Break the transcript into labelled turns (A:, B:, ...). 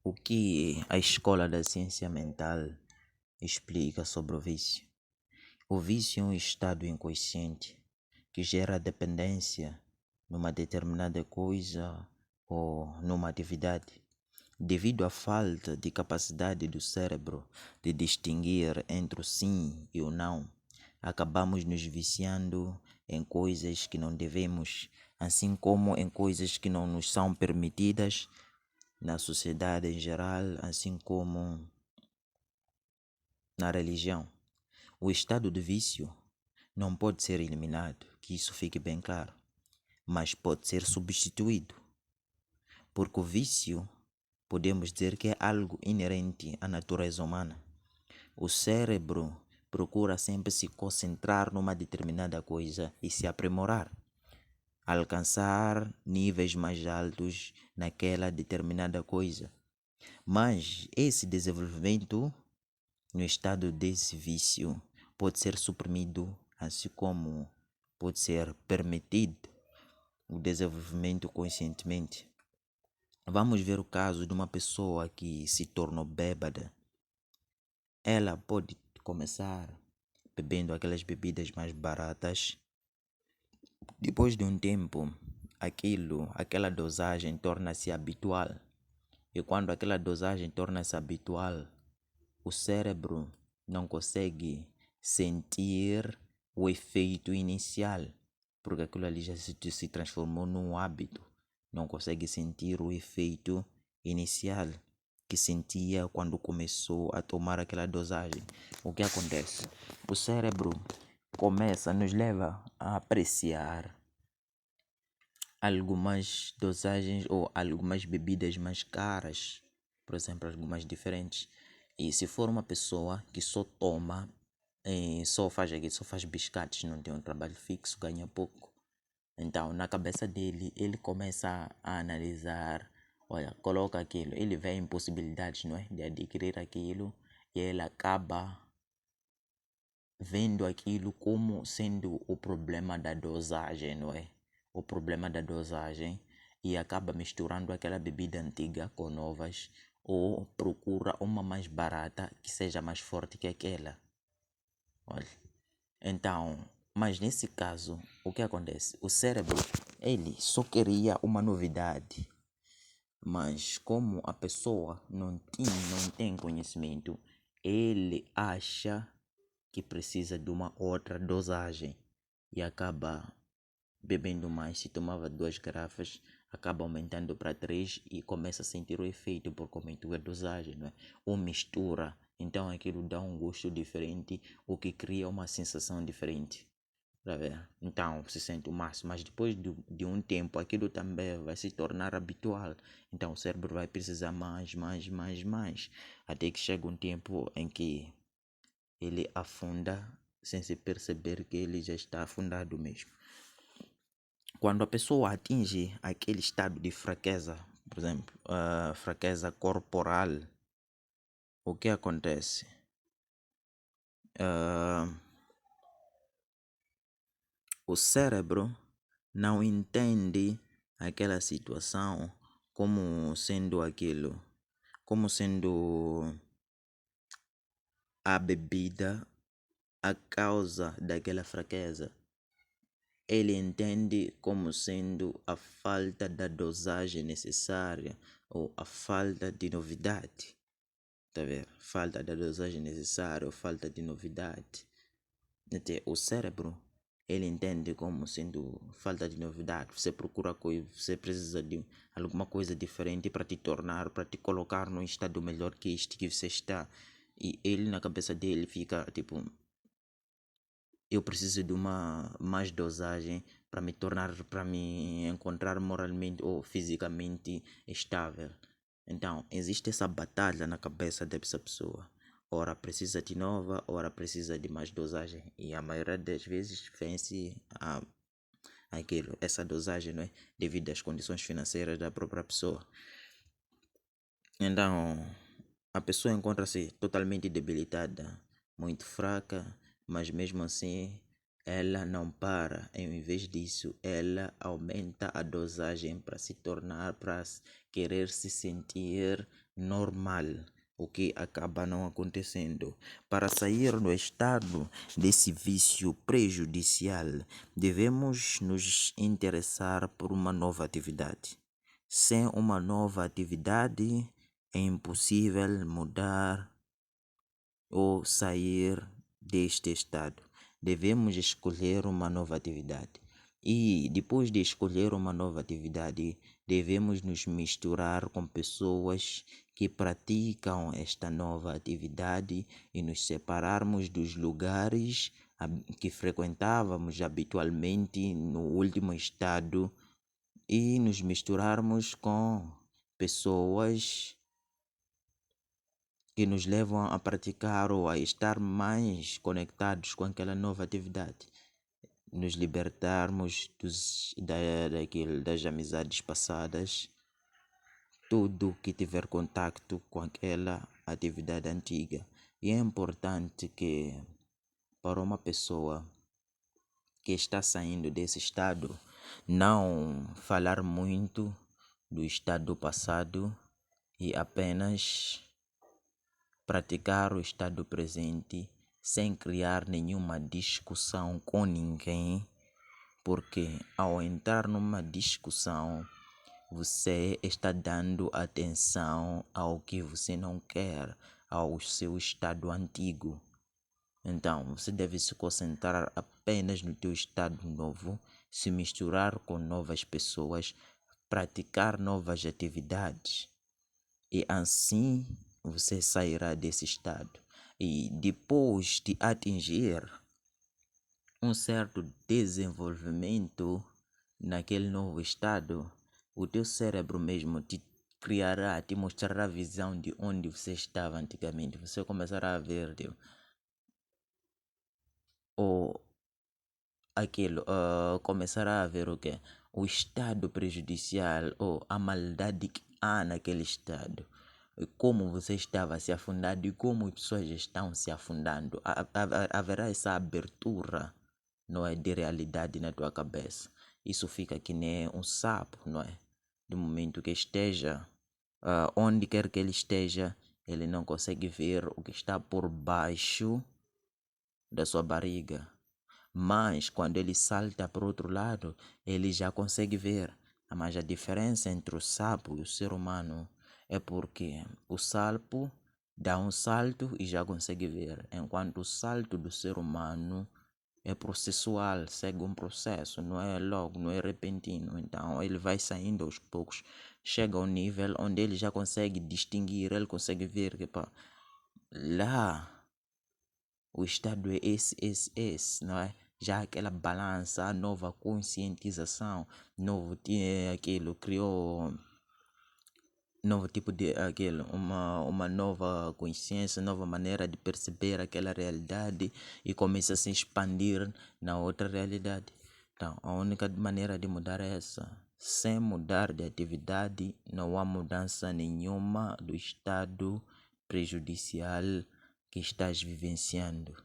A: O que a escola da ciência mental explica sobre o vício? O vício é um estado inconsciente que gera dependência numa determinada coisa ou numa atividade, devido à falta de capacidade do cérebro de distinguir entre o sim e o não. Acabamos nos viciando em coisas que não devemos, assim como em coisas que não nos são permitidas na sociedade em geral, assim como na religião. O estado de vício não pode ser eliminado, que isso fique bem claro, mas pode ser substituído, porque o vício podemos dizer que é algo inerente à natureza humana. O cérebro procura sempre se concentrar numa determinada coisa e se aprimorar, alcançar níveis mais altos naquela determinada coisa. Mas esse desenvolvimento no estado desse vício pode ser suprimido, assim como pode ser permitido o desenvolvimento conscientemente. Vamos ver o caso de uma pessoa que se tornou bêbada. Ela pode começar bebendo aquelas bebidas mais baratas. Depois de um tempo, aquela dosagem torna-se habitual. E quando aquela dosagem torna-se habitual, o cérebro não consegue sentir o efeito inicial, porque aquilo ali já se transformou num hábito. Não consegue sentir o efeito inicial que sentia quando começou a tomar aquela dosagem. O que acontece? O cérebro nos leva a apreciar algumas dosagens ou algumas bebidas mais caras, por exemplo, algumas diferentes. E se for uma pessoa que só toma, só faz biscates, não tem um trabalho fixo, ganha pouco. Então, na cabeça dele, ele começa a analisar, olha, coloca aquilo, ele vê impossibilidades, não é, de adquirir aquilo, e ele acaba vendo aquilo como sendo o problema da dosagem, não é? O problema da dosagem, e acaba misturando aquela bebida antiga com novas, ou procura uma mais barata que seja mais forte que aquela. Olha. Então, mas nesse caso, o que acontece? O cérebro, ele só queria uma novidade, mas como a pessoa não tem conhecimento, ele acha que precisa de uma outra dosagem e acaba bebendo mais. Se tomava 2 garrafas, acaba aumentando para 3 e começa a sentir o efeito porque aumentou a dosagem, não é? Ou mistura, então aquilo dá um gosto diferente, o que cria uma sensação diferente. Tá vendo? Então se sente o máximo, mas depois de um tempo aquilo também vai se tornar habitual. Então o cérebro vai precisar mais, até que chega um tempo em que ele afunda sem se perceber que ele já está afundado mesmo. Quando a pessoa atinge aquele estado de fraqueza, por exemplo, fraqueza corporal, o que acontece? O cérebro não entende aquela situação como sendo aquilo, como sendo a bebida a causa daquela fraqueza. Ele entende como sendo a falta da dosagem necessária ou a falta de novidade. Tá vendo? Falta da dosagem necessária ou falta de novidade. O cérebro, ele entende como sendo falta de novidade. Você procura coisa, você precisa de alguma coisa diferente para te colocar num estado melhor que este que você está. E ele na cabeça dele fica tipo, eu preciso de uma mais dosagem para me encontrar moralmente ou fisicamente estável. Então, existe essa batalha na cabeça dessa pessoa. Ora precisa de nova, ora precisa de mais dosagem. E a maioria das vezes vence essa dosagem, não é? Devido às condições financeiras da própria pessoa. Então, a pessoa encontra-se totalmente debilitada, muito fraca, mas mesmo assim ela não para. Em vez disso, ela aumenta a dosagem para se tornar, para querer se sentir normal, o que acaba não acontecendo. Para sair do estado desse vício prejudicial, devemos nos interessar por uma nova atividade. Sem uma nova atividade, é impossível mudar ou sair deste estado. Devemos escolher uma nova atividade. E depois de escolher uma nova atividade, devemos nos misturar com pessoas que praticam esta nova atividade e nos separarmos dos lugares que frequentávamos habitualmente no último estado e nos misturarmos com pessoas que nos levam a praticar ou a estar mais conectados com aquela nova atividade. Nos libertarmos das amizades passadas, tudo que tiver contato com aquela atividade antiga. E é importante que, para uma pessoa que está saindo desse estado, não falar muito do estado passado e apenas praticar o estado presente sem criar nenhuma discussão com ninguém, porque ao entrar numa discussão, você está dando atenção ao que você não quer, ao seu estado antigo. Então, você deve se concentrar apenas no teu estado novo, se misturar com novas pessoas, praticar novas atividades. E assim você sairá desse estado. E depois de atingir um certo desenvolvimento naquele novo estado, o teu cérebro mesmo te criará, te mostrará a visão de onde você estava antigamente. Você começará a ver começará a ver o quê? O estado prejudicial ou a maldade que há naquele estado. Como você estava se afundando e como as pessoas estão se afundando. Haverá essa abertura, não é, de realidade na tua cabeça. Isso fica que nem um sapo, não é? Do momento que esteja, onde quer que ele esteja, ele não consegue ver o que está por baixo da sua barriga. Mas quando ele salta para o outro lado, ele já consegue ver. Mas a diferença entre o sapo e o ser humano é porque o sapo dá um salto e já consegue ver, enquanto o salto do ser humano é processual, segue um processo, não é logo, não é repentino. Então ele vai saindo aos poucos, chega ao nível onde ele já consegue distinguir, ele consegue ver que lá o estado é esse, não é? Já aquela balança, a nova conscientização, aquilo criou novo tipo de aquilo, uma nova consciência, nova maneira de perceber aquela realidade e começa a se expandir na outra realidade. Então, a única maneira de mudar é essa. Sem mudar de atividade, não há mudança nenhuma do estado prejudicial que estás vivenciando.